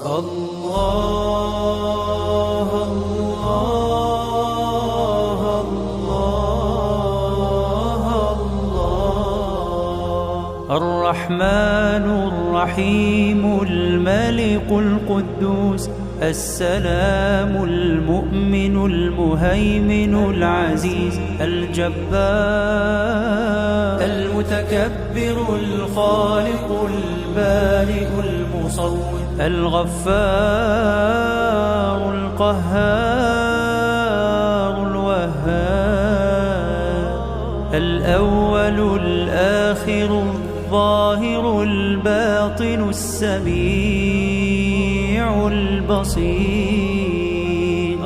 الله الله الله الله الرحمن الرحيم الملك القدوس السلام المؤمن المهيمن العزيز الجبار المتكبر الخالق البارئ المصور الغفار القهار الوهاب الأول الآخر الظاهر الباطن السميع البصير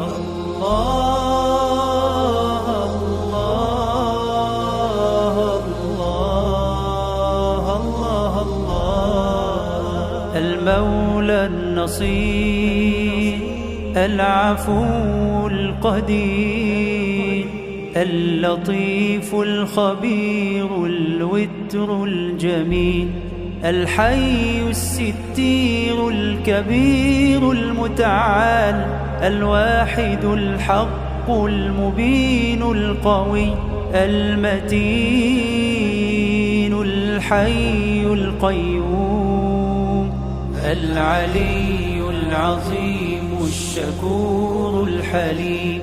الله الله الله الله الله المولى النصير العفو القدير اللطيف الخبير الوتر الجميل الحي الستير الكبير المتعال الواحد الحق المبين القوي المتين الحي القيوم العلي العظيم الشكور الحليم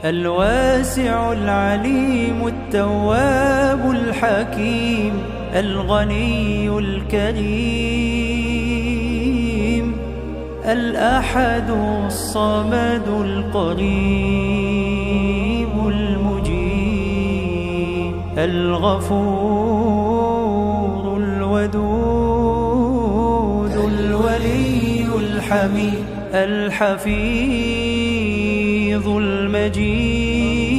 الواسع العليم التواب الحكيم الغني الكريم الأحد الصمد القريب المجيب الغفور الودود الولي الحميد الحفيظ المجيد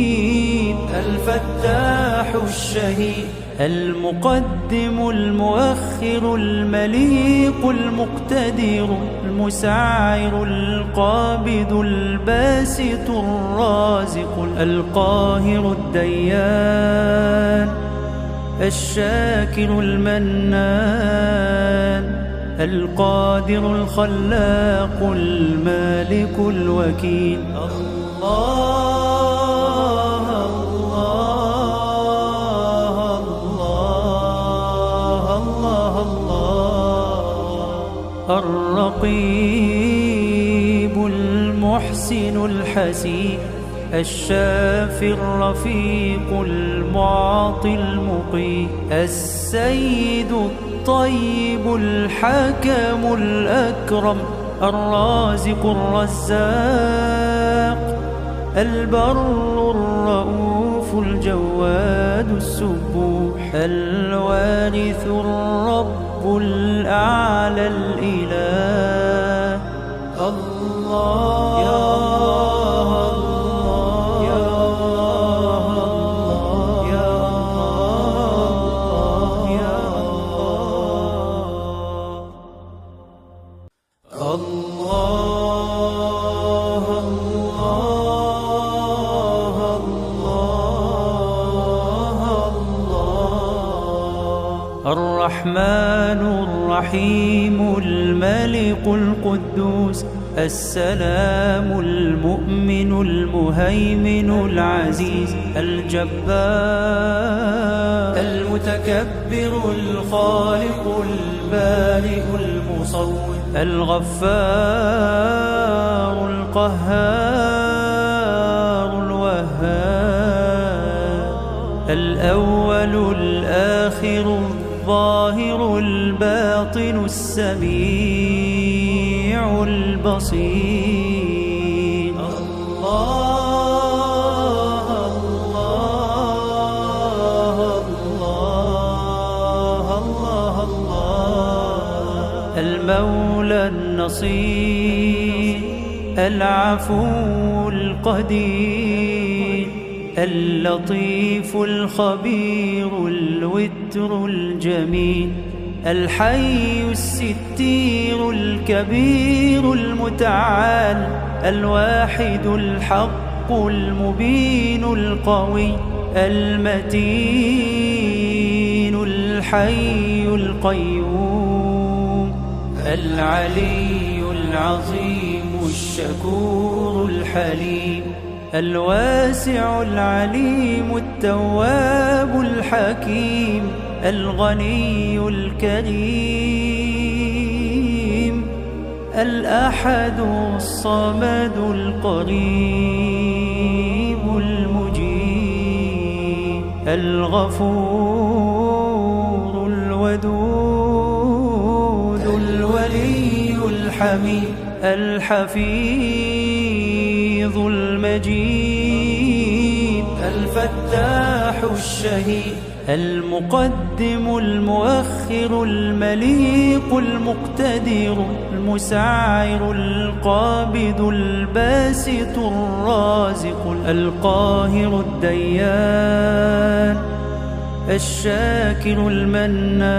الفتاح الشهيد المقدم المؤخر المليق المقتدر المسعر القابض الباسط الرازق القاهر الديان الشاكر المنان القادر الخلاق المالك الوكيل الله الله الله الله الله الرقيب المحسن الحسيب الشافي الرفيق المعطي المقيم السيد الطيب الحكم الأكرم الرازق الرزاق البر الرؤوف الجواد السبوح الوارث الرب الأعلى الإله الله يا الرحمن الرحيم الملك القدوس السلام المؤمن المهيمن العزيز الجبار المتكبر الخالق البارئ المصور الغفار القهار الوهاب الأول الآخر الظاهر الباطن السميع البصير الله الله الله الله الله المولى النصير العفو القدير اللطيف الخبير الوتر الجميل الحي الستير الكبير المتعال الواحد الحق المبين القوي المتين الحي القيوم العلي العظيم الشكور الحليم، الواسع العليم التواب الحكيم، الغني الكريم، الأحد الصمد القريب المجيب، الغفور الودود الولي الحميد، الحفيظ المجيد، الفتاح الشهيد، المقدم المؤخر المليق المقتدر المسعر القابض الباسط الرازق القاهر الديان، الشاكر المنان،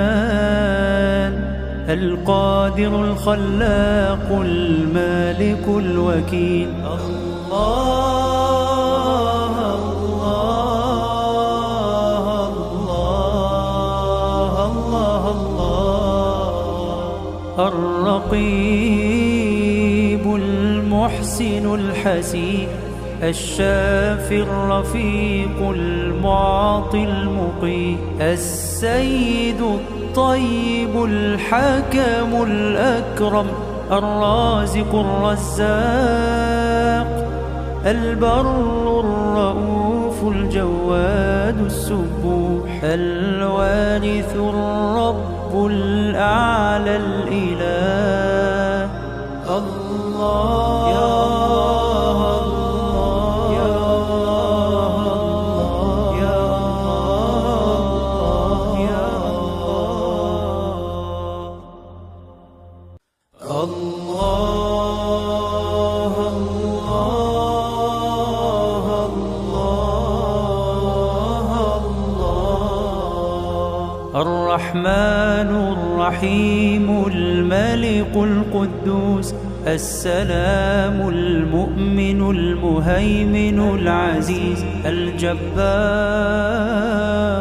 القادر الخلاق المالك الوكيل. الرقيب المحسن الحسيب، الشافي الرفيق المعطي المقيم، السيد الطيب الحكم الأكرم، الرازق الرزاق، البر الرؤوف الجواد السبوح، الوارث الرب الأعلى الإله. الله يا الله يا الله يا الله يا الله. الرحمن الرحيم الملك القدوس السلام المؤمن المهيمن العزيز الجبار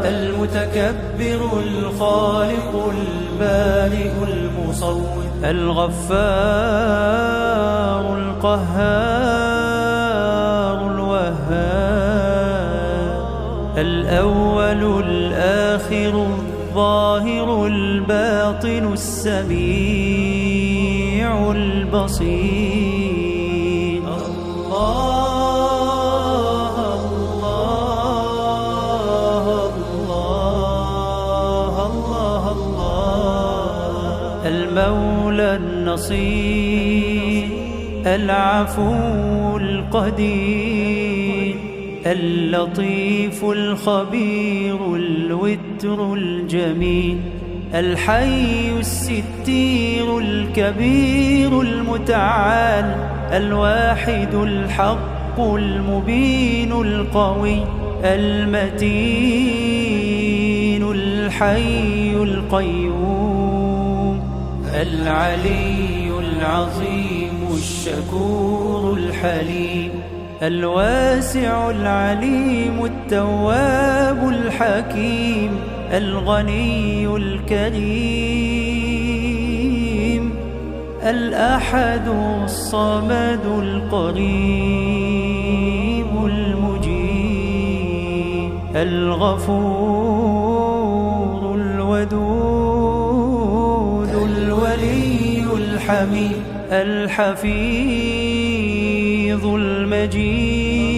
المتكبر الخالق البارئ المصور الغفار القهار الوهاب الأول الآخر الظاهر الباطن السميع البصير. الله الله الله الله الله. المولى النصير العفو القدير اللطيف الخبير الوتر الجميل الحي الستير الكبير المتعال الواحد الحق المبين القوي المتين الحي القيوم العلي العظيم الشكور الحليم الواسع العليم التواب الحكيم الغني الكريم الأحد الصمد القريب المجيب الغفور الودود الولي الحميد الحفيظ المجيد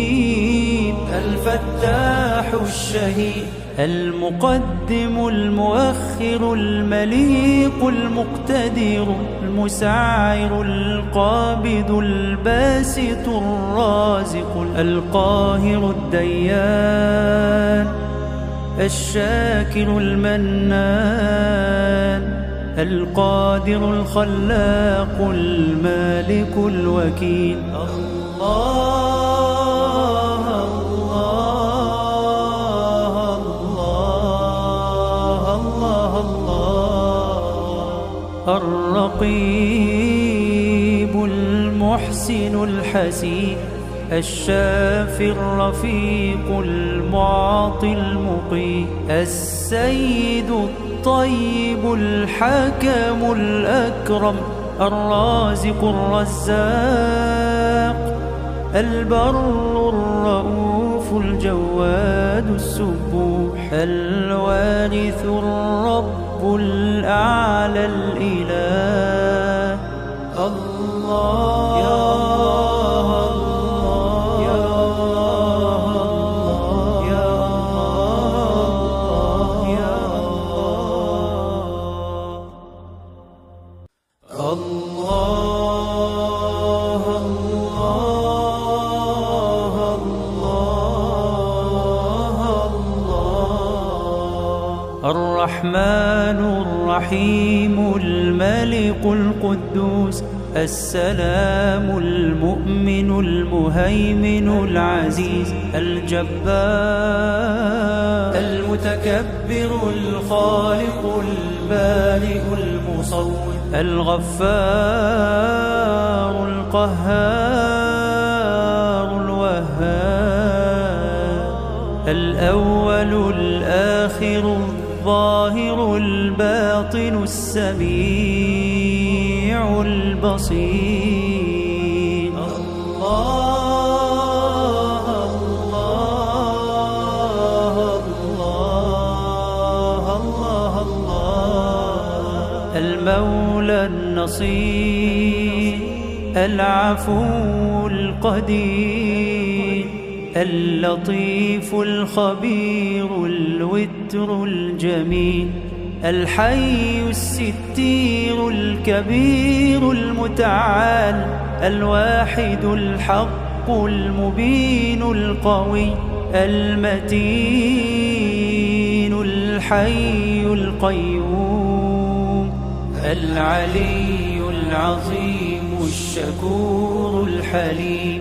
الفتاح الشهيد المقدم المؤخر المليق المقتدر المسعر القابض الباسط الرازق القاهر الديان الشاكر المنان القادر الخلاق المالك الوكيل. الله الله الله الله الله. الرقيب المحسن الحسيب الشافي الرفيق المعطي المقيم السيد الطيب الحكم الأكرم الرازق الرزاق البر الرؤوف الجواد السبوح الوارث الرب الأعلى الإله الله يا الله يا الله يا الله الرحمن الرحيم الملك القدوس السلام المؤمن المهيمن العزيز الجبار المتكبر الخالق البارئ المصور الغفار القهار الوهاب الأول الآخر الظاهر الباطن السميع البصير الله الله الله الله الله المولى النصير العفو القدير اللطيف الخبير الوتر الجميل الحي الستير الكبير المتعال الواحد الحق المبين القوي المتين الحي القيوم العلي العظيم الشكور الحليم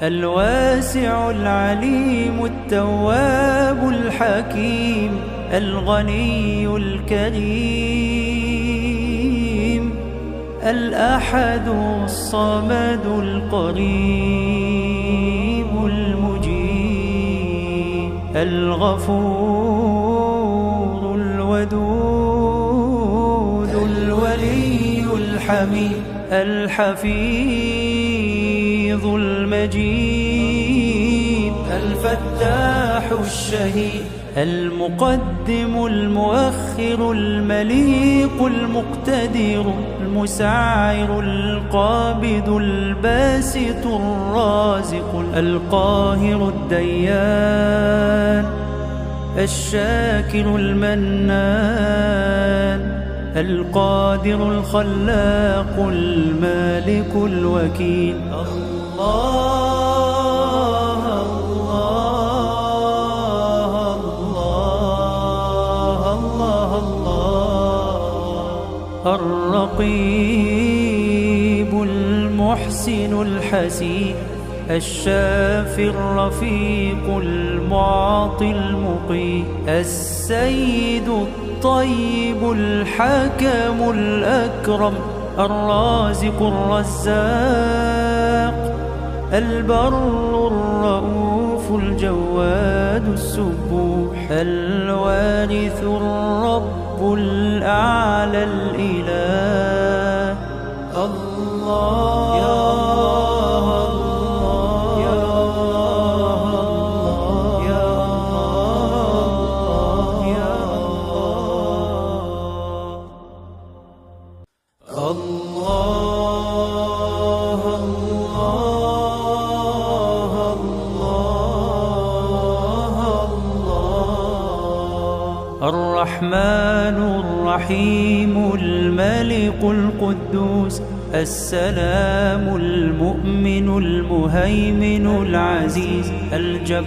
الواسع العليم التواب الحكيم الغني الكريم الأحد الصمد القريب المجيب الغفور الودود الولي الحميد الحفيظ المجيد الفتاح الشهيد المقدم المؤخر المليق المقتدر المسعر القابض الباسط الرازق القاهر الديان الشاكر المنان القادر الخلاق المالك الوكيل الله الله الله الله الله الرقيب المحسن الحسيب الشافي الرفيق المعطي المقيم السيد الطيب الحكم الأكرم الرازق الرزاق البر الرؤوف الجواد السبوح الوارث الرب الأعلى الإله الله يا الله يا الله يا الله يا الرحمن الرحيم الملك القدوس السلام المؤمن المهيمن العزيز الجبار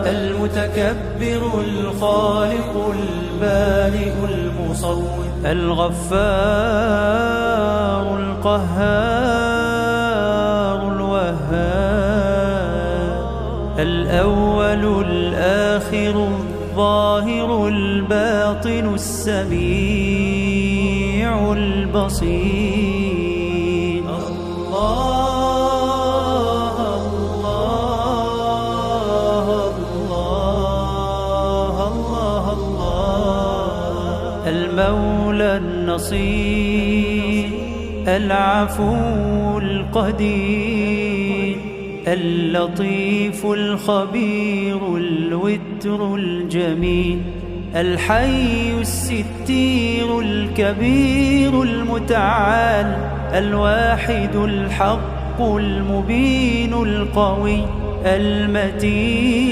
المتكبر الخالق البارئ المصور الغفار القهار الوهاب الأول الآخر الظاهر الباطن السميع البصير الله الله الله الله المولى النصير العفو القدير اللطيف الخبير الوتر الجميل الحي الستير الكبير المتعال الواحد الحق المبين القوي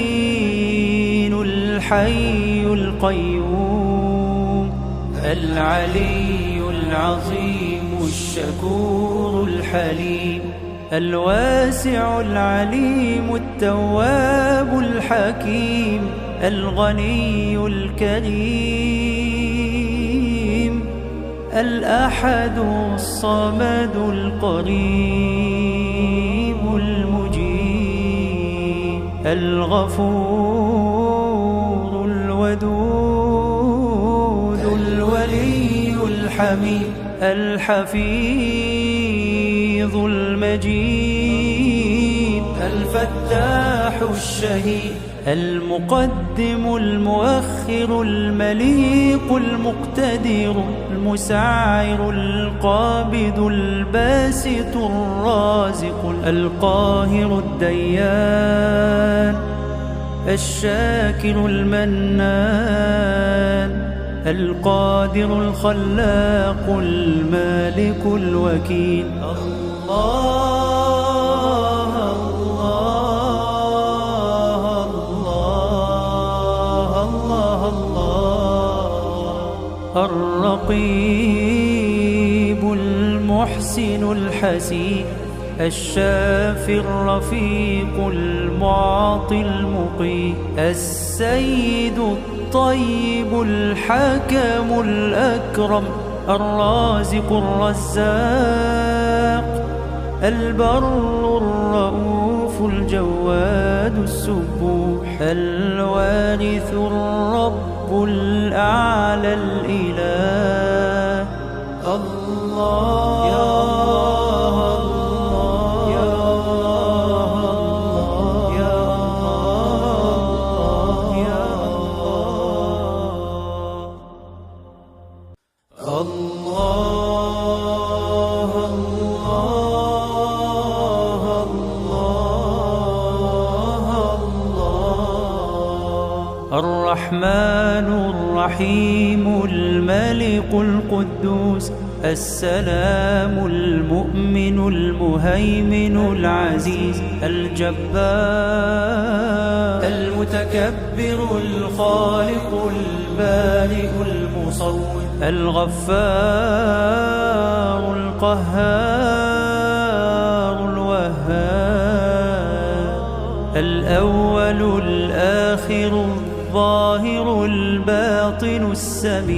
المتين الحي القيوم العلي العظيم الشكور الحليم الواسع العليم التواب الحكيم الغني الكريم الأحد الصمد القريب المجيب الغفور الودود الولي الحميد الحفيظ المجيد الفتاح الشهيد المقدم المؤخر المليق المقتدر المسعر القابض الباسط الرازق القاهر الديان الشاكر المنان القادر الخلاق المالك الوكيل الرقيب المحسن الحسيب الشافي الرفيق المعطي المقيم السيد الطيب الحكم الأكرم الرازق الرزاق البر الرؤوف الجواد السبوح الوارث الرب الأعلى الإله الله يا الله يا الله يا الله الرحمن الرحيم الملك القدوس السلام المؤمن المهيمن العزيز الجبار المتكبر الخالق البارئ المصور الغفار القهار الوهاب الأول الآخر الظاهر الباطن السميع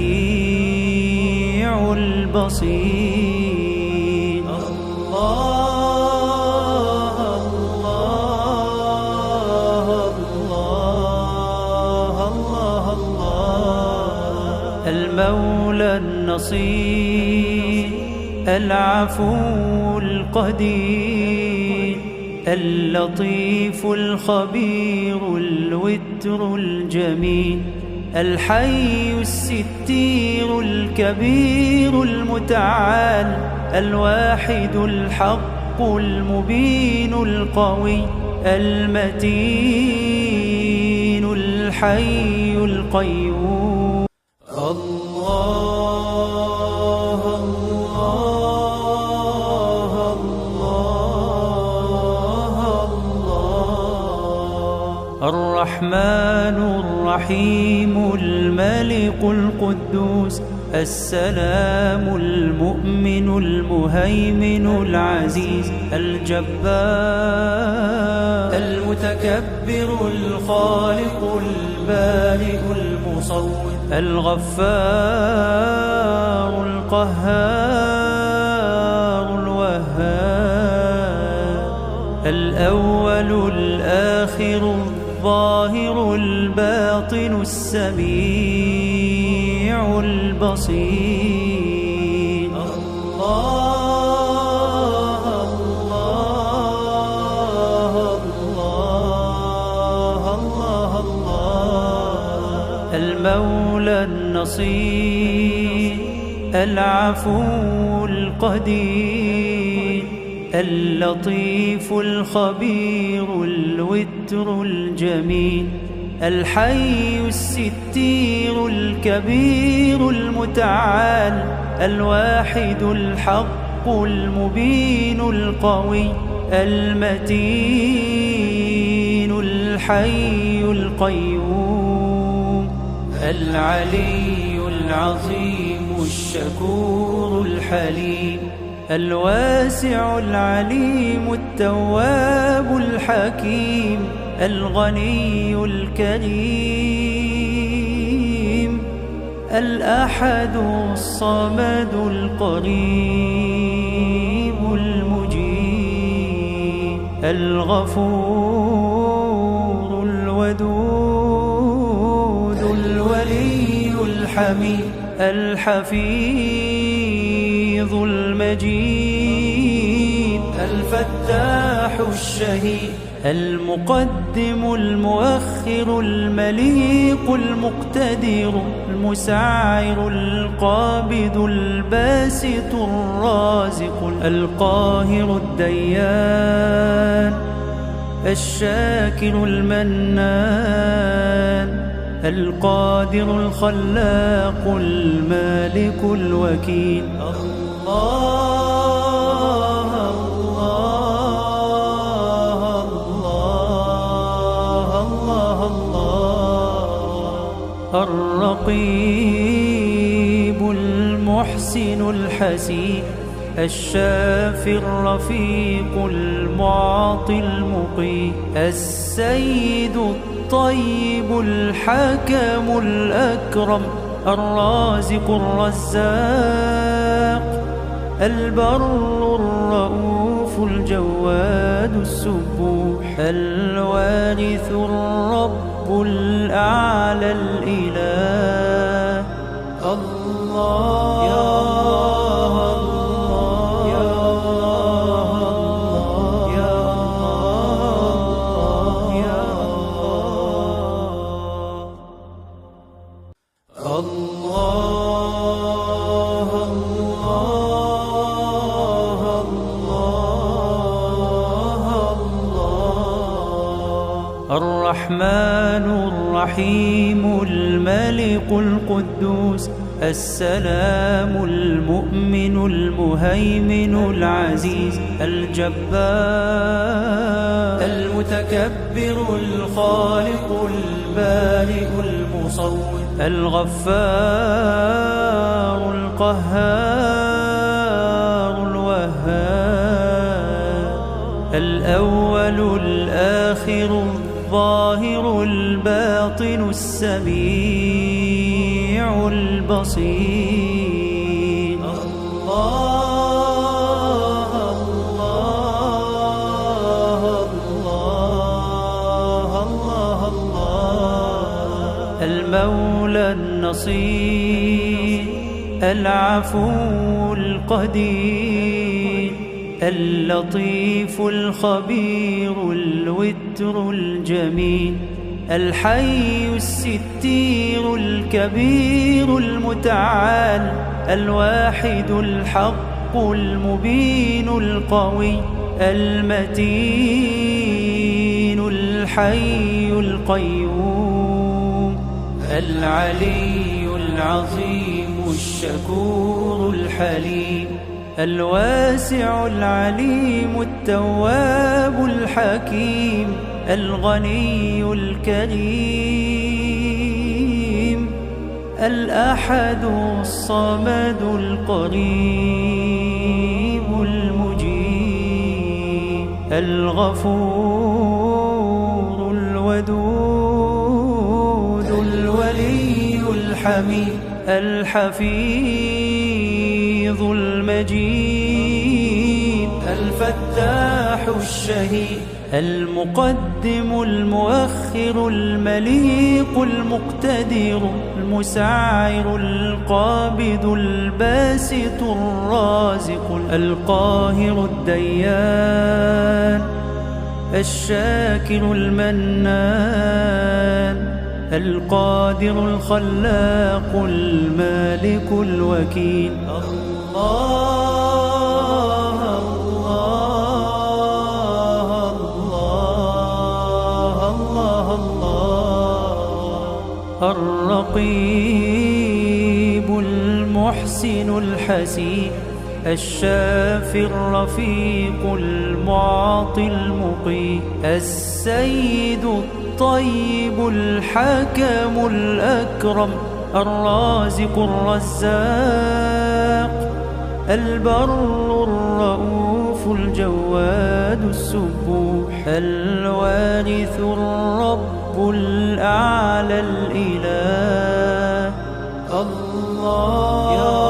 البصير الله الله الله الله الله المولى النصير العفو القدير اللطيف الخبير الوتر الجميل الحي الستير الكبير المتعال الواحد الحق المبين القوي المتين الحي القيوم الرحمن الرحيم الملك القدوس السلام المؤمن المهيمن العزيز الجبار المتكبر الخالق البارئ المصور الغفار القهار الوهاب الأول الآخر الظاهر الباطن السميع البصير الله الله الله الله الله المولى النصير العفو القدير اللطيف الخبير الوتر الجميل الحي الستير الكبير المتعال الواحد الحق المبين القوي المتين الحي القيوم العلي العظيم الشكور الحليم الواسع العليم التواب الحكيم الغني الكريم الأحد الصمد القريب المجيب الغفور الودود الولي الحميد الحفيظ المجيد الفتاح الشهيد المقدم المؤخر المليق المقتدر المسعر القابض الباسط الرازق القاهر الديان الشاكر المنان القادر الخلاق المالك الوكيل الرقيب المحسن الحسيب الشافي الرفيق المعطي المقيم السيد الطيب الحكم الأكرم الرازق الرزاق البر الرؤوف الجواد السبوح الوارث الرب الأعلى الإله الله يا الله يا الله يا الله الرحمن الرحيم الملك القدوس السلام المؤمن المهيمن العزيز الجبار المتكبر الخالق البارئ المصور الغفار القهار الوهاب الأول الآخر الظاهر الباطن السميع البصير الله الله الله الله الله المولى النصير العفو القدير اللطيف الخبير الوتر الجميل الحي الستير الكبير المتعال الواحد الحق المبين القوي المتين الحي القيوم العلي العظيم الشكور الحليم الواسع العليم التواب الحكيم الغني الكريم الأحد الصمد القريب المجيب الغفور الودود الولي الحميد الحفيظ المجيد الفتاح الشهيد المقدم المؤخر المليق المقتدر المسعر القابض الباسط الرازق القاهر الديان الشاكر المنان القادر الخلاق المالك الوكيل الله الرقيب المحسن الحسيب الشافي الرفيق المعطي المقيم السيد الطيب الحكم الأكرم الرازق الرزاق البر الرؤوف الجواد السبوح الوارث الرب الأعلى الإله الله يا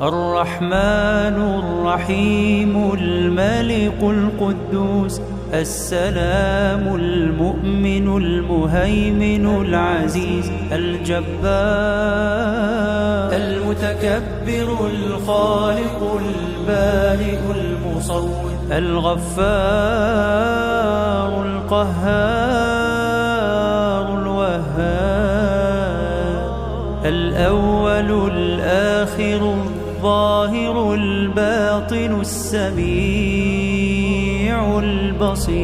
الرحمن الرحيم الملك القدوس السلام المؤمن المهيمن العزيز الجبار المتكبر الخالق البارئ المصور الغفار القهار الوهاب الأول الآخر الظاهر الباطن السميع البصير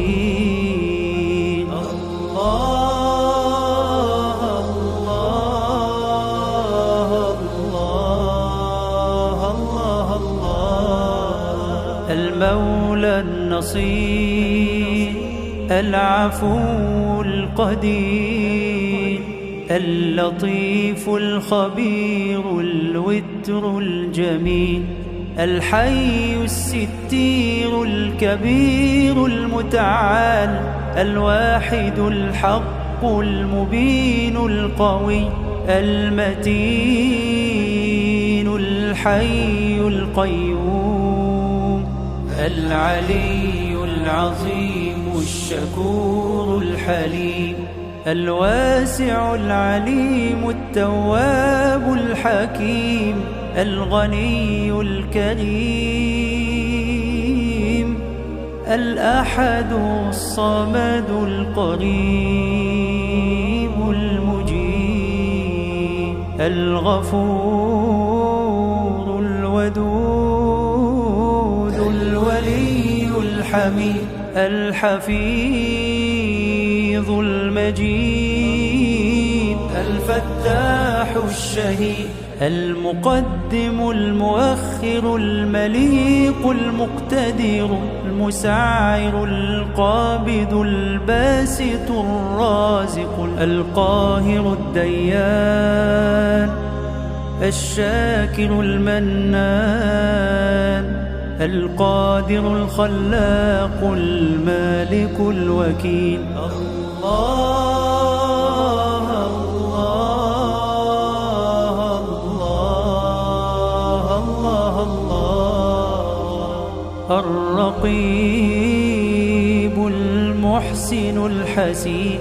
الله الله الله الله الله المولى النصير العفو القدير اللطيف الخبير الوتر الجميل الحي الستير الكبير المتعال الواحد الحق المبين القوي المتين الحي القيوم العلي العظيم الشكور الحليم الواسع العليم التواب الحكيم الغني الكريم الأحد الصمد القريب المجيب الغفور الودود الولي الحميد الحفيظ المجيد الفتاح الشهيد المقدم المؤخر المليق المقتدر المسعر القابض الباسط الرازق القاهر الديان الشاكر المنان القادر الخلاق المالك الوكيل الله الله الله الله الله الرقيب المحسن الحسيب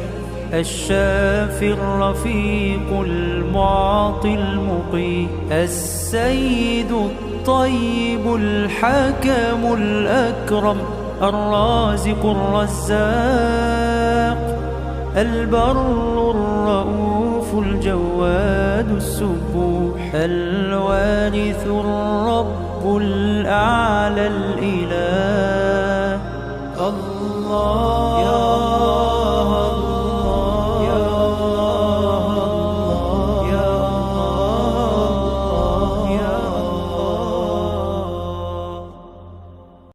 الشافي الرفيق المعطي المقيم السيد الطيب الحكم الأكرم الرازق الرزاق البر الرؤوف الجواد السبوح الوارث الرب الأعلى الإله الله